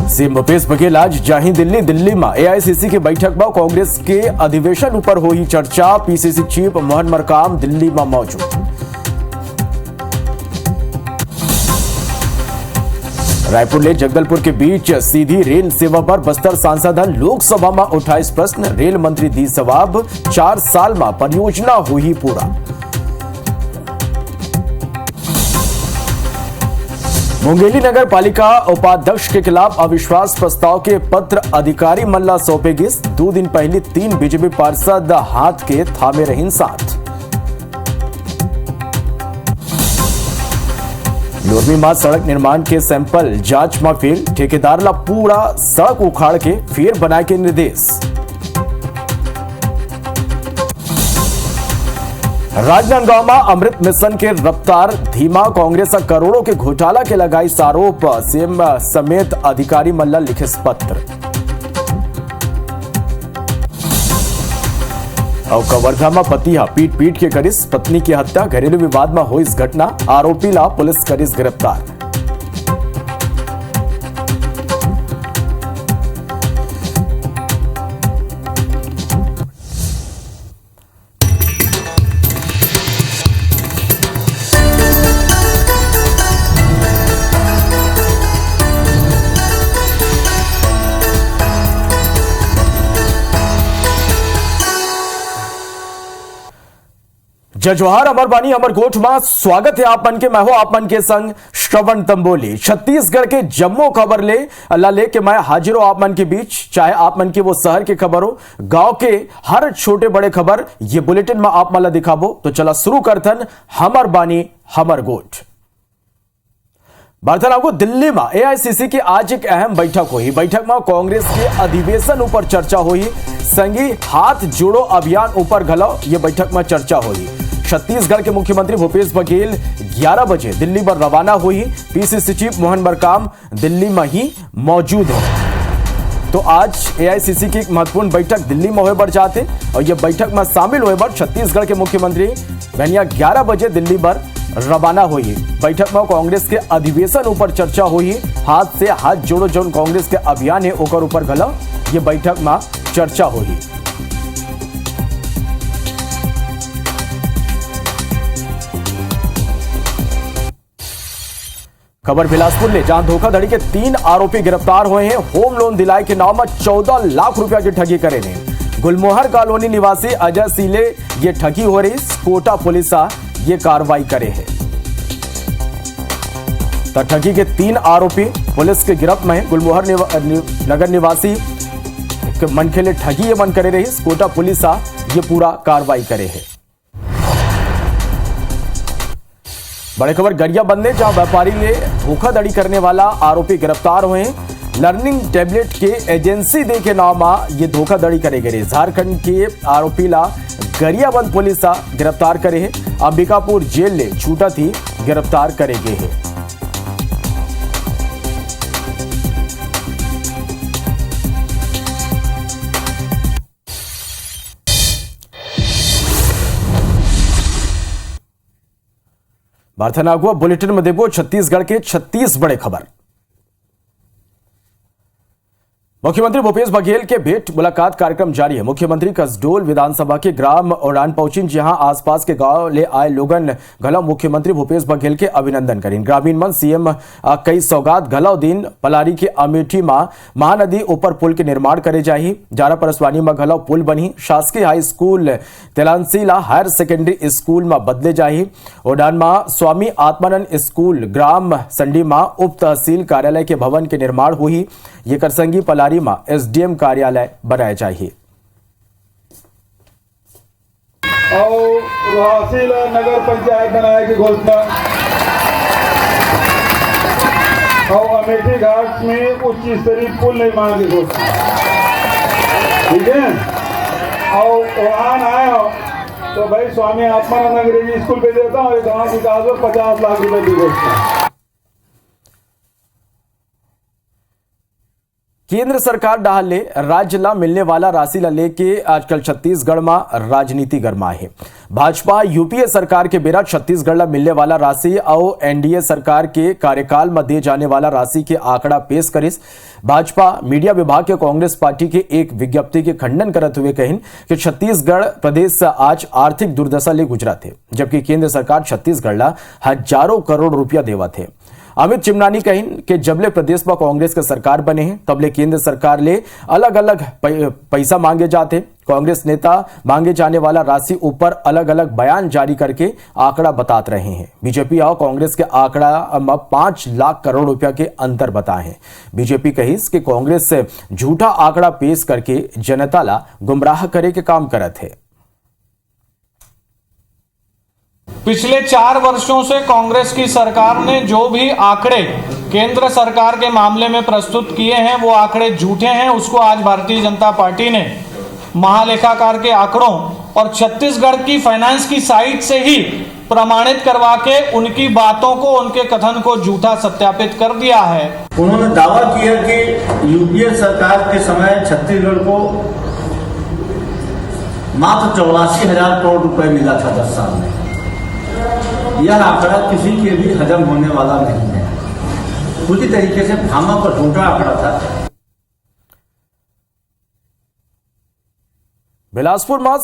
CM Bhupesh Baghel आज जाही दिल्ली में एआईसीसी की बैठक में कांग्रेस के अधिवेशन पर हुई चर्चा। पीसीसी चीफ मोहन मरकाम दिल्ली में मौजूद। रायपुर ले जगदलपुर के बीच सीधी रेल सेवा पर बस्तर सांसद लोकसभा में उठाए प्रश्न। रेल मंत्री दी जवाब, 4 साल में परियोजना हुई पूरा। मुंगेली नगर पालिका उपाध्यक्ष के खिलाफ अविश्वास प्रस्ताव के पत्र अधिकारी मल्ला सौंपेगी। 2 दिन पहले 3 बीजेपी पार्षद हाथ के थामे रही साथ। लोरमी में सड़क निर्माण के सैंपल जांच में फेल। ठेकेदार ला पूरा सड़क उखाड़ के फिर बनाए के निर्देश। राजनांदगांव में अमृत मिशन के रफ्तार धीमा। कांग्रेस करोड़ों के घोटाला के लगाई आरोप। सीएम समेत अधिकारी मल्ला लिखे पत्र। और कवर्धा में पति पीट के करिस पत्नी की हत्या। घरेलू विवाद में हुई इस घटना। आरोपी ला पुलिस करिस गिरफ्तार। जय जोहार, अमर बानी अमर गोठ में स्वागत है आप मन के। मैं हूं आप मन के संग श्रवण तंबोली। छत्तीसगढ़ के जम्मू खबर ले के मैं हाजिर हूं आप मन के बीच। चाहे आप मन के वो शहर के खबर हो, गांव के हर छोटे बड़े खबर ये बुलेटिन में आप मला दिखाबो। तो चला शुरू करथन हमर बानी हमर गोठ। बर्तन आपको दिल्ली में एआईसीसी की आज एक अहम बैठक हुई। बैठक में कांग्रेस के अधिवेशन ऊपर चर्चा हुई। संगी हाथ जोड़ो अभियान ऊपर घलो ये बैठक में चर्चा हुई। छत्तीसगढ़ के मुख्यमंत्री भूपेश बघेल 11 बजे दिल्ली पर रवाना हुई। पीसीसी चीफ मोहन मरकाम दिल्ली में ही मौजूद है। तो आज एआईसीसी की एक महत्वपूर्ण बैठक दिल्ली में हुए बढ़ जाते और यह बैठक में शामिल हुए बढ़ छत्तीसगढ़ के मुख्यमंत्री बहनिया 11 बजे दिल्ली पर रवाना हुई। बैठक में कांग्रेस के अधिवेशन ऊपर चर्चा हुई। हाथ से हाथ जोड़ो जो कांग्रेस के अभियान है ओकर ऊपर घलो ये बैठक में चर्चा हुई। खबर बिलासपुर ले, जहां धोखाधड़ी के 3 आरोपी गिरफ्तार हुए हैं। होम लोन दिलाए के नाम में 14 लाख रुपया की ठगी करे ने। गुलमोहर कॉलोनी निवासी अजय सीले ये ठगी हो रही। कोटा पुलिस ये कार्रवाई करे है। तो ठगी के 3 आरोपी पुलिस के गिरफ्त में है। गुलमोहर नगर निवासी मन के लिए ठगी ये मन करे रही। कोटा पुलिस ये पूरा कार्रवाई करे है। बड़े खबर गरियाबंद में, जहां व्यापारी ने धोखाधड़ी करने वाला आरोपी गिरफ्तार हुए। लर्निंग टैबलेट के एजेंसी दे के नाम ये धोखाधड़ी करे गए। झारखंड के आरोपी ला गरियाबंद पुलिस गिरफ्तार करे है। अंबिकापुर जेल ले छूटा थी गिरफ्तार करे गए है। बार्थनागुआ बुलेटिन में देखो छत्तीसगढ़ के 36 बड़े खबर। मुख्यमंत्री भूपेश बघेल के भेंट मुलाकात कार्यक्रम जारी है। मुख्यमंत्री कसडोल विधानसभा के ग्राम ओडान पहुंची, जहां आसपास के गांव ले आए लोगन घलव मुख्यमंत्री भूपेश बघेल के अभिनंदन करें। ग्रामीण मन सीएम कई सौगात घलव दिन पलारी के अमेठी में महानदी ऊपर पुल के निर्माण करे जाही। जारा परसवानी में घलव पुल बनी। शासकीय high school Telansila higher secondary school में बदले जाही। ओडान में स्वामी आत्मानंद स्कूल, ग्राम संडी में उप तहसील कार्यालय के भवन के निर्माण हुई। ये करसंगी पलारी में एसडीएम कार्यालय बनाया चाहिए। और रोहासीला नगर पंचायत बनाने की घोषणा। और अमेठी घाट में उच्च स्तरीय पुल निर्माण की घोषणा। ठीक है। और उड़ान आए हो तो भाई स्वामी आत्मानंद अंग्रेजी स्कूल पे देता हूँ। गाँव विकास में 50 लाख रुपए की घोषणा। केंद्र सरकार डाले राज्य ला मिलने वाला राशि ला लेके आजकल छत्तीसगढ़ में राजनीति गरमा है। भाजपा यूपीए सरकार के बेरा छत्तीसगढ़ ला मिलने वाला राशि और एनडीए सरकार के कार्यकाल में दे जाने वाला राशि के आंकड़ा पेश करिस। भाजपा मीडिया विभाग के कांग्रेस पार्टी के एक विज्ञप्ति के खंडन करते हुए कहिन कि छत्तीसगढ़ प्रदेश आज आर्थिक दुर्दशा ले गुजरा थे, जबकि केंद्र सरकार छत्तीसगढ़ ला हजारों करोड़ रुपया देवा थे। अमित चिमनानी कहिन कि जबले प्रदेश में कांग्रेस के सरकार बने हैं तबले केंद्र सरकार ले अलग अलग पैसा मांगे जाते। कांग्रेस नेता मांगे जाने वाला राशि ऊपर अलग अलग बयान जारी करके आंकड़ा बताते रहे हैं। बीजेपी और कांग्रेस के आंकड़ा में 5 लाख करोड़ रुपया के अंतर बताए हैं। बीजेपी कहिस कि कांग्रेस से झूठा आंकड़ा पेश करके जनता ला गुमराह करे के काम करत है। पिछले 4 वर्षों से कांग्रेस की सरकार ने जो भी आंकड़े केंद्र सरकार के मामले में प्रस्तुत किए हैं वो आंकड़े झूठे हैं। उसको आज भारतीय जनता पार्टी ने महालेखाकार के आंकड़ों और छत्तीसगढ़ की फाइनेंस की साइट से ही प्रमाणित करवा के उनकी बातों को, उनके कथन को झूठा सत्यापित कर दिया है। उन्होंने दावा किया कि यूपीए सरकार के समय छत्तीसगढ़ को मात्र 84,000 करोड़ रुपए मिला था 10 साल में। यह आंकड़ा किसी के भी हजम होने वाला नहीं है। पूरी तरीके से भ्रामक और झूठा आंकड़ा था। बिलासपुर में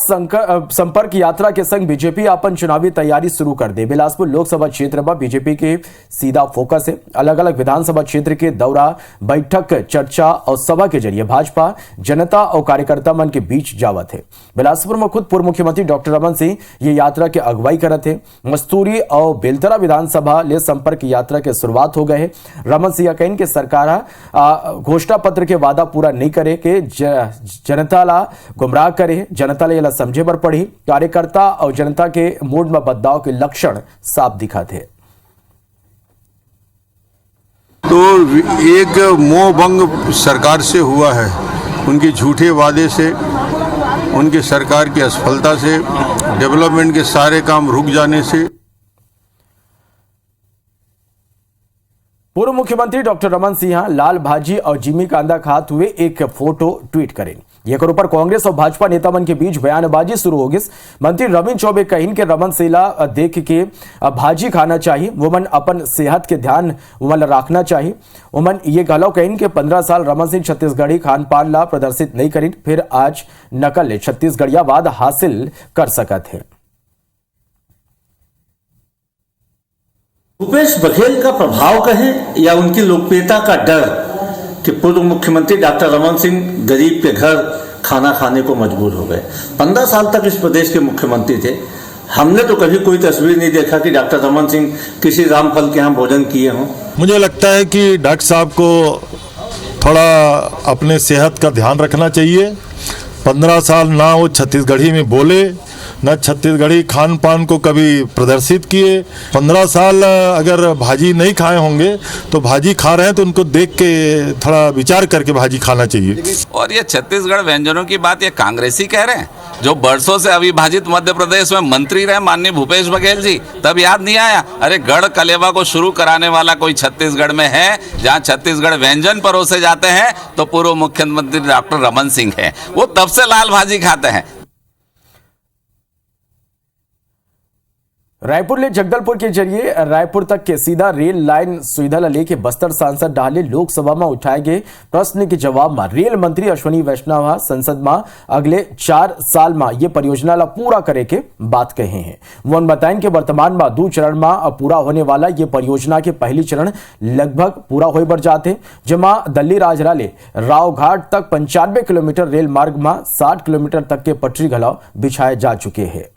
संपर्क यात्रा के संग बीजेपी अपन चुनावी तैयारी शुरू कर दे। बिलासपुर लोकसभा क्षेत्र में बीजेपी के सीधा फोकस है। अलग अलग विधानसभा क्षेत्र के दौरा, बैठक, चर्चा और सभा के जरिए भाजपा जनता और कार्यकर्ता मन के बीच जावत है। बिलासपुर में खुद पूर्व मुख्यमंत्री डॉक्टर रमन सिंह ये यात्रा के अगुवाई करत है। मस्तूरी और बेलतरा विधानसभा ले संपर्क यात्रा के शुरुआत हो गए है। रमन सिंह कहिन कि सरकार घोषणा पत्र के वादा पूरा नहीं करे के जनता ला गुमराह करे, जनता ले समझे बर पड़ी। कार्यकर्ता और जनता के मूड में बदलाव के लक्षण साफ दिखा थे। तो एक मोह भंग सरकार से हुआ है, उनके झूठे वादे से, उनके सरकार की असफलता से, डेवलपमेंट के सारे काम रुक जाने से। पूर्व मुख्यमंत्री डॉक्टर रमन सिंह लाल भाजी और जिमी कांदा खाते हुए एक फोटो ट्वीट करें। ये करो पर कांग्रेस और भाजपा नेता मन के बीच बयानबाजी शुरू हो गई। मंत्री रविंद्र चौबे कहिन के रमन सेला देख के भाजी खाना चाहिए, वमन अपन सेहत के ध्यान वमन रखना चाहिए। वमन ये गलौ कहिन के 15 साल रमन सिंह छत्तीसगढ़ी खान पान ला प्रदर्शित नहीं करिन, फिर आज नकल छत्तीसगढ़ियावाद हासिल कर सकत है। भूपेश बघेल का प्रभाव कहें या उनकी लोकप्रियता का डर कि पूर्व मुख्यमंत्री डॉक्टर रमन सिंह गरीब के घर खाना खाने को मजबूर हो गए। 15 साल तक इस प्रदेश के मुख्यमंत्री थे। हमने तो कभी कोई तस्वीर नहीं देखा कि डॉक्टर रमन सिंह किसी रामफल के यहाँ भोजन किए हों। मुझे लगता है कि डॉक्टर साहब को थोड़ा अपने सेहत का ध्यान रखना चाहिए। 15 साल ना वो छत्तीसगढ़ी में बोले, न छत्तीसगढ़ी खान पान को कभी प्रदर्शित किए। 15 साल अगर भाजी नहीं खाए होंगे तो भाजी खा रहे हैं तो उनको देख के थोड़ा विचार करके भाजी खाना चाहिए। और ये छत्तीसगढ़ व्यंजनों की बात ये कांग्रेसी कह रहे हैं, जो बरसों से अविभाजित मध्य प्रदेश में मंत्री रहे माननीय भूपेश बघेल जी, तब याद नहीं आया? अरे गढ़ कलेवा को शुरू कराने वाला कोई छत्तीसगढ़ में है जहां छत्तीसगढ़ व्यंजन परोसे जाते हैं तो पूर्व मुख्यमंत्री डॉक्टर रमन सिंह है। वो तब से लाल भाजी खाते हैं। रायपुर ले जगदलपुर के जरिए रायपुर तक के सीधा रेल लाइन सुविधा लेके बस्तर सांसद डाले लोकसभा में उठाए गए प्रश्न के जवाब में रेल मंत्री अश्विनी वैष्णव संसद में अगले 4 साल में ये परियोजना ला पूरा करे के बात कहे हैं। वो बताएं कि वर्तमान में 2 चरण में पूरा होने वाला ये परियोजना के पहली चरण लगभग पूरा हो बर जाते, जमा दल्ली राजरा ले रावघाट तक 95 किलोमीटर रेल मार्ग में 60 किलोमीटर तक के पटरी घलाव बिछाए जा चुके हैं।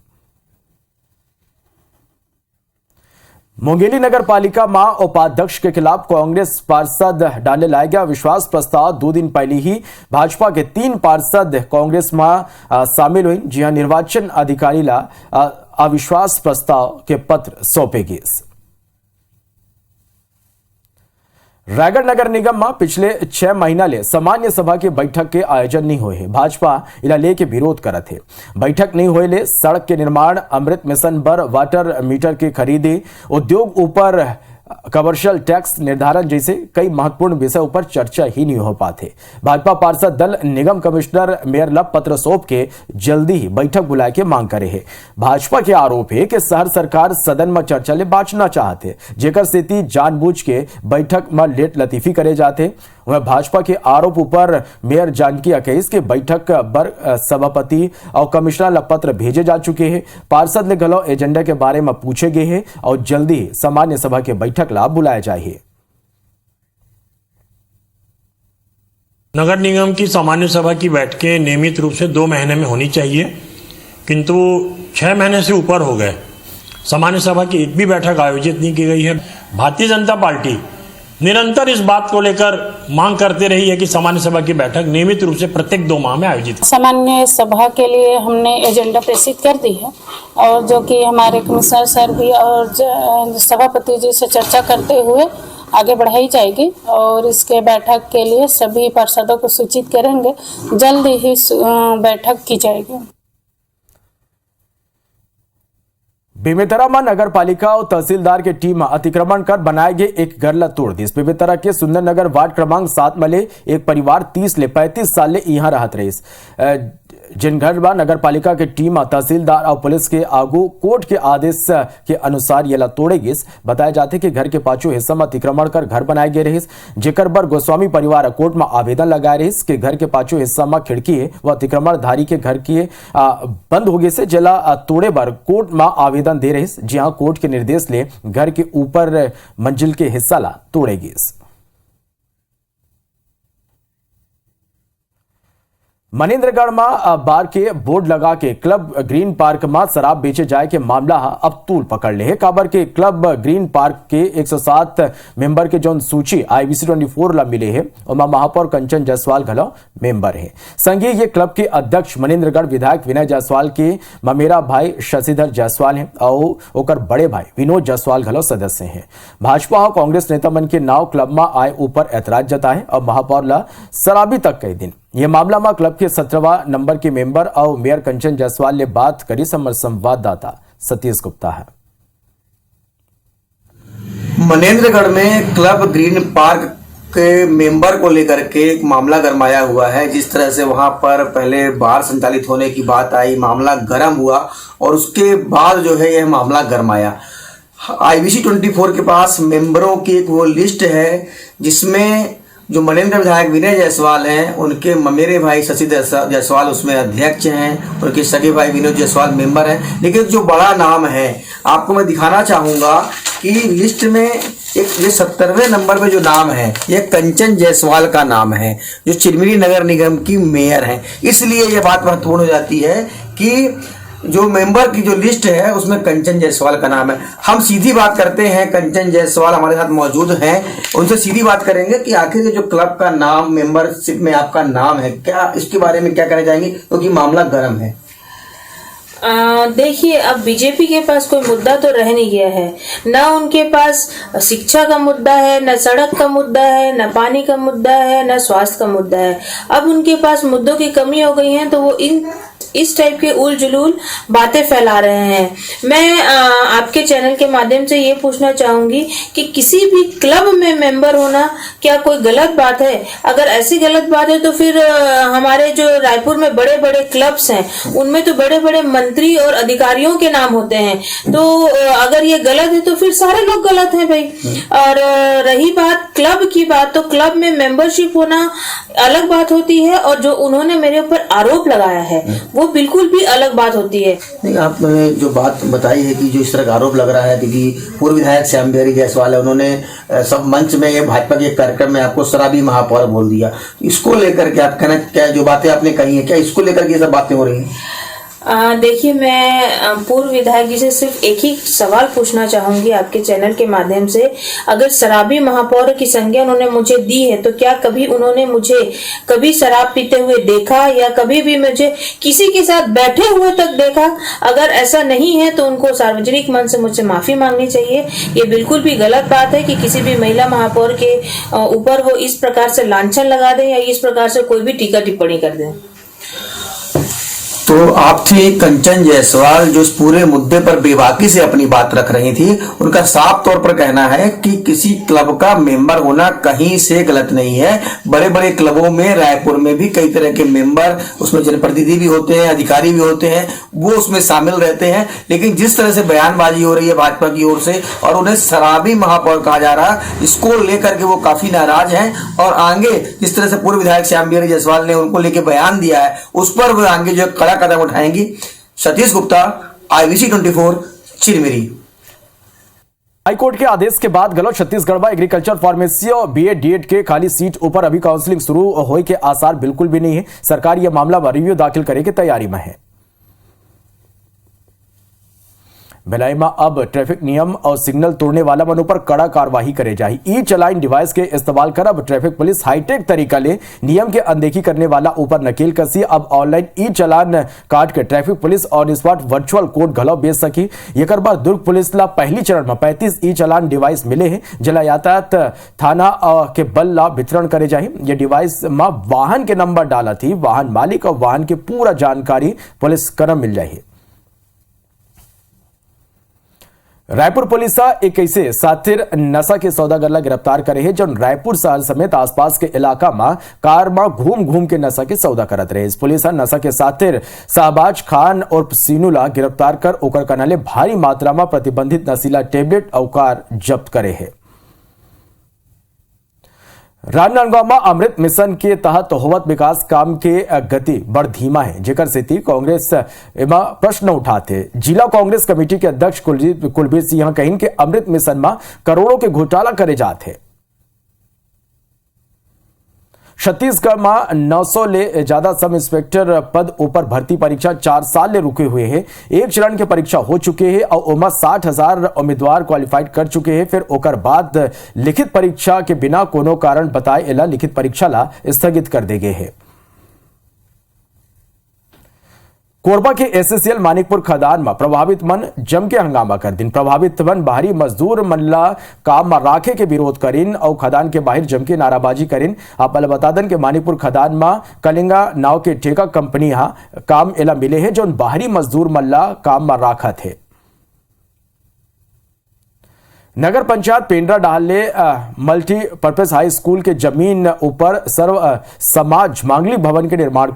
मुंगेली नगर पालिका मां उपाध्यक्ष के खिलाफ कांग्रेस पार्षद डाले लाया गया विश्वास प्रस्ताव 2 दिन पहले ही भाजपा के 3 पार्षद कांग्रेस में शामिल हुई। जी हां, निर्वाचन अधिकारी ला अविश्वास प्रस्ताव के पत्र सौंपे गए। रायगढ़ नगर निगम में पिछले 6 महीना ले सामान्य सभा के बैठक के आयोजन नहीं हुए है। भाजपा इला लेके विरोध करत है। बैठक नहीं होए ले सड़क के निर्माण, अमृत मिशन पर वाटर मीटर के खरीदी, उद्योग ऊपर कमर्शियल टैक्स निर्धारण जैसे कई महत्वपूर्ण विषयों पर चर्चा ही नहीं हो पाते। भाजपा पार्षद दल निगम कमिश्नर मेयर ला पत्र सौंप के जल्दी ही बैठक बुलाए के मांग करे है। भाजपा के आरोप है कि शहर सरकार सदन में चर्चा ले बांटना चाहते, जेकर स्थिति जानबूझ के बैठक में लेट लतीफी करे जाते। वह भाजपा के आरोप ऊपर मेयर जानकी अकेस के बैठक पर सभापति और कमिश्नर ला पत्र भेजे जा चुके हैं। पार्षद ने गलो एजेंडा के बारे में पूछे गए हैं और जल्दी सामान्य सभा के बैठक ला बुलाया जाए। नगर निगम की सामान्य सभा की बैठकें नियमित रूप से 2 महीने में होनी चाहिए, किंतु 6 महीने से ऊपर हो गए सामान्य सभा की एक भी बैठक आयोजित नहीं की गई है। भारतीय जनता पार्टी निरंतर इस बात को लेकर मांग करते रही है कि सामान्य सभा की बैठक नियमित रूप से प्रत्येक 2 माह में आयोजित। सामान्य सभा के लिए हमने एजेंडा प्रेषित कर दी है और जो कि हमारे कमिश्नर सर भी और सभापति जी से चर्चा करते हुए आगे बढ़ाई जाएगी और इसके बैठक के लिए सभी पार्षदों को सूचित करेंगे। जल्द ही बैठक की जाएगी। बेमेतरा में नगर पालिका और तहसीलदार के टीम अतिक्रमण कर बनाए गए एक घर ला तोड़ दी। बेमेतरा के सुंदर नगर वार्ड क्रमांक 7 में एक परिवार 30 ले 35 साल ले यहाँ रहत रही। जिन घर बा नगर पालिका के टीम तहसीलदार और पुलिस के आगू कोर्ट के आदेश के अनुसार ये ला तोड़े गिस। बताया जाते कि घर के पाछू हिस्सा में अतिक्रमण कर घर बनाए गए रही, जेकर बर गोस्वामी परिवार कोर्ट में आवेदन लगाए रही कि घर के पाछू हिस्सा में खिड़की है वह अतिक्रमणधारी के घर की बंद हो गए से जला तोड़े बर कोर्ट में आवेदन दे रही, जहां कोर्ट के निर्देश ले घर के ऊपर मंजिल के हिस्सा ला तोड़े गिस। मनेन्द्रगढ़ में बार के बोर्ड लगा के क्लब ग्रीन पार्क में शराब बेचे जाए के मामला अब तूल पकड़ ले है। काबर के क्लब ग्रीन पार्क के 107 मेंबर के जो सूची IBC 24 ला मिले है और महापौर कंचन जायसवाल घलो मेंबर है। संगे ये क्लब के अध्यक्ष मनेन्द्रगढ़ विधायक विनय जायसवाल के ममेरा भाई शशिधर जायसवाल है और ओकर बड़े भाई विनोद जायसवाल घलो सदस्य हैं। भाजपा और कांग्रेस नेता मन के नाव क्लब में आए ऊपर ऐतराज जताए और महापौर ला शराबी तक कई दिन। यह मामला में क्लब के 17वां नंबर के मेंबर और मेयर कंचन जायसवाल ने बात करी। संवाददाता सतीश गुप्ता है। मनेन्द्रगढ़ में क्लब ग्रीन पार्क के मेंबर को लेकर के एक मामला गरमाया हुआ है। जिस तरह से वहां पर पहले बार संचालित होने की बात आई, मामला गर्म हुआ और उसके बाद जो है यह मामला गरमाया। IBC 24 के पास मेंबरों की एक वो लिस्ट है जिसमें जो मनेन्द्र विधायक विनय जायसवाल हैं, उनके ममेरे भाई शशिधर जायसवाल उसमें अध्यक्ष हैं, उनके सगे भाई विनोद जायसवाल मेंबर हैं। लेकिन जो बड़ा नाम है आपको मैं दिखाना चाहूँगा कि लिस्ट में एक ये 17वें नंबर पे जो नाम है ये कंचन जायसवाल का नाम है, जो चिरमिरी नगर निगम की मेयर हैं। इसलिए ये बात महत्वपूर्ण हो जाती है कि जो मेंबर की जो लिस्ट है उसमें कंचन जायसवाल का नाम है। हम सीधी बात करते हैं, कंचन जायसवाल हमारे साथ मौजूद हैं, उनसे सीधी बात करेंगे कि आखिर जो क्लब का नाम मेंबरशिप में आपका नाम है, क्या इसके बारे में क्या कहना चाहेंगे, क्योंकि मामला गर्म है। देखिए, अब बीजेपी के पास कोई मुद्दा तो रह नहीं गया है। ना उनके पास शिक्षा का मुद्दा है, न सड़क का मुद्दा है, न पानी का मुद्दा है, न स्वास्थ्य का मुद्दा है। अब उनके पास मुद्दों की कमी हो गई है तो वो इस टाइप के उल जुलूल बातें फैला रहे हैं। मैं आपके चैनल के माध्यम से ये पूछना चाहूंगी कि किसी भी क्लब में मेंबर होना क्या कोई गलत बात है? अगर ऐसी गलत बात है तो फिर हमारे जो रायपुर में बड़े बड़े क्लब्स हैं उनमें तो बड़े बड़े मंत्री और अधिकारियों के नाम होते हैं। तो अगर ये गलत है तो फिर सारे लोग गलत हैं भाई। और रही बात क्लब की बात, तो क्लब में मेंबरशिप होना अलग बात होती है और जो उन्होंने मेरे ऊपर आरोप लगाया है वो बिल्कुल भी अलग बात होती है। नहीं, आपने जो बात बताई है कि जो इस तरह का आरोप लग रहा है, क्योंकि पूर्व विधायक श्याम बिहारी जायसवाल है, उन्होंने सब मंच में भाजपा के कार्यक्रम में आपको शराबी महापौर बोल दिया। इसको लेकर के आप कहना, क्या जो बातें आपने कही है क्या इसको लेकर के ये सब बातें हो रही हैं? देखिए, मैं पूर्व विधायक जी से सिर्फ एक ही सवाल पूछना चाहूंगी आपके चैनल के माध्यम से। अगर शराबी महापौर की संज्ञा उन्होंने मुझे दी है तो क्या कभी उन्होंने मुझे कभी शराब पीते हुए देखा या कभी भी मुझे किसी के साथ बैठे हुए तक देखा? अगर ऐसा नहीं है तो उनको सार्वजनिक मंच से मुझसे माफी मांगनी चाहिए। ये बिल्कुल भी गलत बात है कि किसी भी महिला महापौर के ऊपर वो इस प्रकार से लांछन लगा दें या इस प्रकार से कोई भी टीका टिप्पणी कर दें। तो आप थी कंचन जायसवाल जो इस पूरे मुद्दे पर बेबाकी से अपनी बात रख रही थी। उनका साफ तौर पर कहना है कि किसी क्लब का मेंबर होना कहीं से गलत नहीं है। बड़े बड़े क्लबों में, रायपुर में भी कई तरह के मेंबर, उसमें जनप्रतिनिधि भी होते हैं, अधिकारी भी होते हैं, वो उसमें शामिल रहते हैं। लेकिन जिस तरह से बयानबाजी हो रही है भाजपा की ओर से और उन्हें शराबी महापौर कहा जा रहा, इसको लेकर के वो काफी नाराज हैं। और आगे जिस तरह से पूर्व विधायक श्याम बिहारी जायसवाल ने उनको लेकर बयान दिया है, उस पर वो आगे जो कड़ा कदम उठाएंगी। सतीश गुप्ता, IBC 24, चिरमिरी। हाईकोर्ट के आदेश के बाद गलत छत्तीसगढ़ में एग्रीकल्चर फार्मेसी और BEd DEd के खाली सीट ऊपर अभी काउंसलिंग शुरू होने के आसार बिल्कुल भी नहीं है। सरकार यह मामला रिव्यू दाखिल करे की तैयारी में है। भिलाई में अब ट्रैफिक नियम और सिग्नल तोड़ने वाला मनों पर कड़ा कार्रवाई करे जाए। ई चलान डिवाइस के इस्तेमाल कर अब ट्रैफिक पुलिस हाईटेक तरीका ले नियम के अनदेखी करने वाला ऊपर नकेल कसी। अब ऑनलाइन ई चलान काट के traffic police on spot virtual code घलो बेच सकी। एक बार दुर्ग पुलिस ला पहली चरण में 35 ई चलान डिवाइस मिले हैं, जिला यातायात थाना के बल ला वितरण करे जाए। ये डिवाइस में वाहन के नंबर डाला थी, वाहन मालिक और वाहन के पूरा जानकारी पुलिस करम मिल जाए। रायपुर पुलिस एक ऐसे साथिर नशा के सौदागर ला गिरफ्तार करे है जो रायपुर शहर समेत आसपास के इलाका में कार में घूम घूम के नशा के सौदा करत रहे। पुलिस नशा के साथिर शाहबाज खान और सीनू ला गिरफ्तार कर ओकर कनाले भारी मात्रा में प्रतिबंधित नशीला टेबलेट और कार जब्त करे है। राजनांदगांव में अमृत मिशन के तहत होवत विकास काम के गति बड़ धीमा है, जेकर स्थिति कांग्रेस प्रश्न उठाते। जिला कांग्रेस कमेटी के अध्यक्ष कुलबीर सिंह कहिन के अमृत मिशन में करोड़ों के घोटाला करे जाते। छत्तीसगढ़ में 900 ले ज्यादा सब इंस्पेक्टर पद ऊपर भर्ती परीक्षा 4 साल ले रुके हुए हैं। एक चरण के परीक्षा हो चुके हैं और उमा 60,000 उम्मीदवार क्वालिफाइड कर चुके हैं। फिर ओकर बाद लिखित परीक्षा के बिना कोनो कारण बताए एला लिखित परीक्षा ला स्थगित कर दे गए हैं। कोरबा के SSCL मानिकपुर खदान में प्रभावित मन जम के हंगामा कर दिन। प्रभावित मन बाहरी मजदूर मनला काम में राखे के विरोध करिन और खदान के बाहर जम के नाराबाजी करिन। आप बता दें कि मानिकपुर खदान में कलिंगा नाव के ठेका कंपनी काम एला मिले हैं जो बाहरी मजदूर मनला काम में राखा थे। नगर पंचायत पेंड्रा डाले मल्टीपर्पज हाई स्कूल के जमीन ऊपर सर्व समाज मांगलिक भवन के निर्माण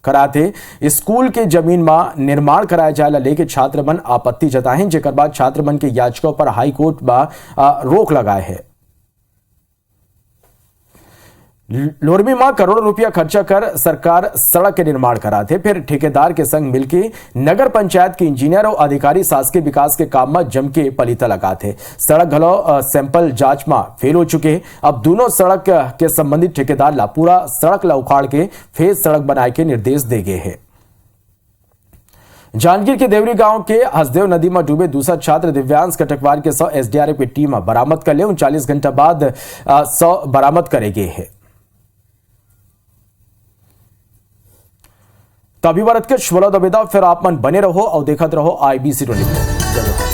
कराते। स्कूल के जमीन में निर्माण कराया जाए लेके छात्र मन आपत्ति जताए, जेकर बाद छात्र मन के याचिका पर हाई कोर्ट में रोक लगाए है। लोरमी में करोड़ों रुपया खर्चा कर सरकार सड़क के निर्माण कराते, फिर ठेकेदार के संग मिलकर नगर पंचायत के इंजीनियर और अधिकारी शासकीय विकास के काम में जम के पलीता लगाते। सड़क घलो सैंपल जांच में फेल हो चुके। अब दोनों सड़क के संबंधित ठेकेदार ला पूरा सड़क ला उखाड़ के फिर सड़क बनाए के निर्देश दे गए हैं। जांजगीर के देवरी गांव के हसदेव नदी में डूबे दूसरा छात्र दिव्यांश कटकवार के 100 SDRF की टीम बरामद कर ले। 39 घंटा बाद 100 बरामद करे गए हैं। तभी भारत के श्वलो दबेदा फिर आप मन बने रहो और देखत रहो IBC 24।